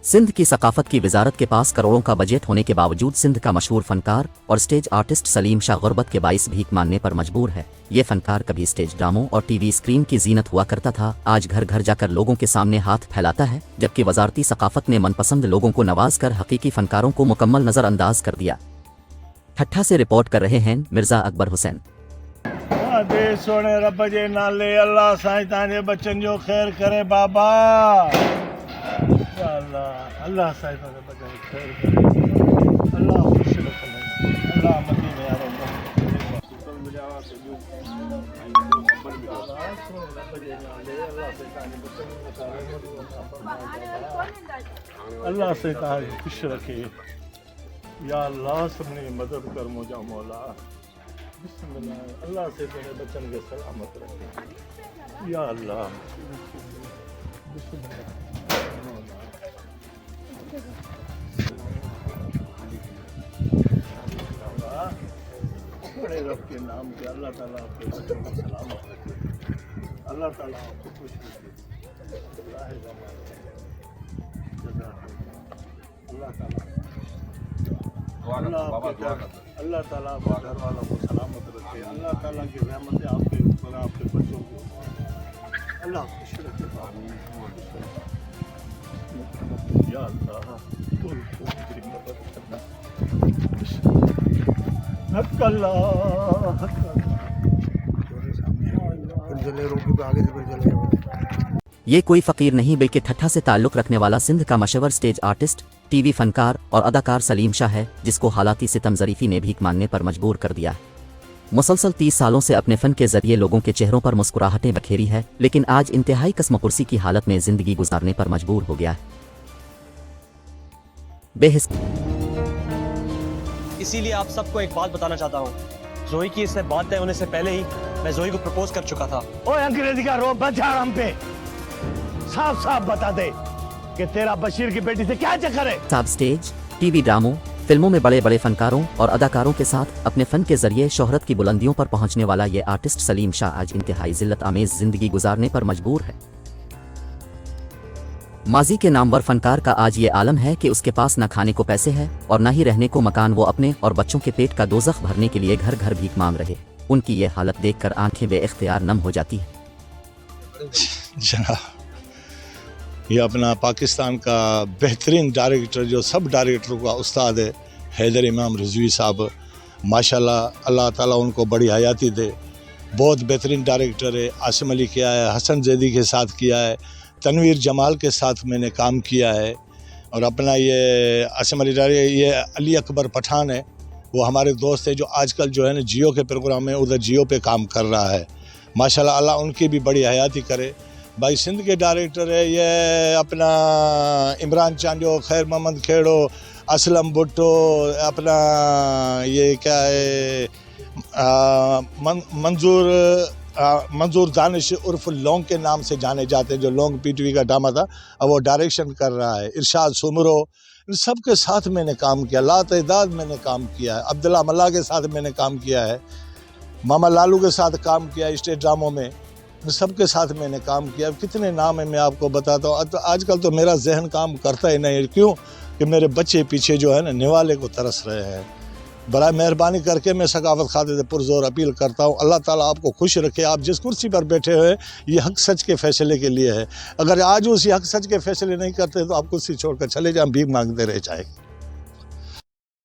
सिंध की सकाफत की वजारत के पास करोड़ों का बजट होने के बावजूद सिंध का मशहूर फनकार और स्टेज आर्टिस्ट सलीम शाह गुर्बत के बाइस भीख मांगने पर मजबूर है। ये फनकार कभी स्टेज ड्रामों और टीवी स्क्रीन की जीनत हुआ करता था, आज घर घर जाकर लोगों के सामने हाथ फैलाता है, जबकि वजारती सकाफत ने मनपसंद लोगों को नवाज कर हकीकी फनकारों को मुकम्मल नजरअंदाज कर दिया। ठट्ठा से रिपोर्ट कर रहे हैं मिर्जा अकबर हुसैन। सोने रब जे नाले अल्लाह साईं तांजे बच्चन जो खैर करे बाबा। अल्लाह साईं तांजे बच्चन जो खैर करे, अल्लाह खुश रखे, अल्लाह मदीने यारो अल्लाह से तांजे खुश रखे। या अल्लाह सबने मदद कर मुझा मौला। बिस्मिल्लाह, अल्लाह से तेरे बच्चन के सलामत रखे या अल्लाह। बिस्मिल्लाह, बड़े रब के नाम के अल्लाह ताला आपके बच्चों को सलामत रखे, अल्लाह ताला आपको खुश रखे। अल्लाह ताला आपके घर वालों को सलामत रखे, अल्लाह ताला की रहमत आपके ऊपर, आपके बच्चों के ऊपर अल्लाह खुश रखे। या अल्लाह ये कोई फ़कीर नहीं बल्कि ठट्ठा से ताल्लुक़ रखने वाला सिंध का मशहूर स्टेज आर्टिस्ट, टीवी फनकार और अदाकार सलीम शाह है, जिसको हालाती सितम ज़रीफ़ी ने भीख मांगने पर मजबूर कर दिया है। मुसलसल 30 सालों से अपने फ़न के ज़रिए लोगों के चेहरों पर मुस्कुराहटें बखेरी है, लेकिन आज इंतहाई कसमकुर्सी की हालत में ज़िंदगी गुजारने पर मजबूर हो गया है। बेहिस इसीलिए आप सबको एक बात बताना चाहता हूँ, जोई की इससे बात तय होने से पहले ही मैं जोई को प्रपोज कर चुका था। ओए अंग्रेजी का रोब बच जा हम पे, साफ साफ बता दे कि तेरा बशीर की बेटी से क्या चक्कर है। साब स्टेज, टीवी ड्रामों, फिल्मों में बड़े बड़े फनकारों और अदाकारों के साथ अपने फ़न के जरिए शोहरत की बुलंदियों पर पहुंचने वाला ये आर्टिस्ट सलीम शाह आज इंतहाई जिल्लत आमेज जिंदगी गुजारने पर मजबूर है। माजी के नामवर फनकार का आज ये आलम है कि उसके पास न खाने को पैसे है और न ही रहने को मकान। वो अपने और बच्चों के पेट का दोज़ख भरने के लिए घर घर भीख मांग रहे। उनकी ये हालत देखकर आंखें बेइख्तियार नम हो जाती है। जनाब, ये अपना पाकिस्तान का बेहतरीन डायरेक्टर, जो सब डायरेक्टरों का उस्ताद है, हैदर इमाम रिजवी साहब, माशाल्लाह अल्लाह ताला उनको बड़ी हयाती दे। बहुत बेहतरीन डायरेक्टर है। आसिम अली किया है, हसन जैदी के साथ किया है, तनवीर जमाल के साथ मैंने काम किया है। और अपना ये आसिम अली ये अली अकबर पठान है, वो हमारे दोस्त है जो आजकल जो है ना जियो के प्रोग्राम में उधर जियो पे काम कर रहा है। माशाल्लाह अल्लाह उनकी भी बड़ी हयाती करे। भाई सिंध के डायरेक्टर है ये अपना इमरान चांजो, खैर मोहम्मद खेड़ो, असलम भुट्टो, अपना ये क्या है मंजूर दानिश उर्फ लोंग के नाम से जाने जाते हैं, जो लोंग पीटीवी का ड्रामा था, अब वो डायरेक्शन कर रहा है। इरशाद सुमरो, इन सब के साथ मैंने काम किया। लातेदाद मैंने काम किया है। अब्दुल्ला मल्ला के साथ मैंने काम किया है। मामा लालू के साथ काम किया स्टेज ड्रामों में। सबके साथ मैंने काम किया। कितने नाम है मैं आपको बताता हूँ। आजकल तो मेरा जहन काम करता ही नहीं। क्यों कि मेरे बच्चे पीछे जो है ना निवाले को तरस रहे हैं। बड़ा मेहरबानी करके मैं सकाफत खाते से पुरजोर अपील करता हूँ, अल्लाह ताला आपको खुश रखे। आप जिस कुर्सी पर बैठे हुए ये हक सच के फैसले के लिए है। अगर आज उसी हक सच के फैसले नहीं करते तो आप कुर्सी छोड़कर चले जाएं, भीख मांगते रह जाए।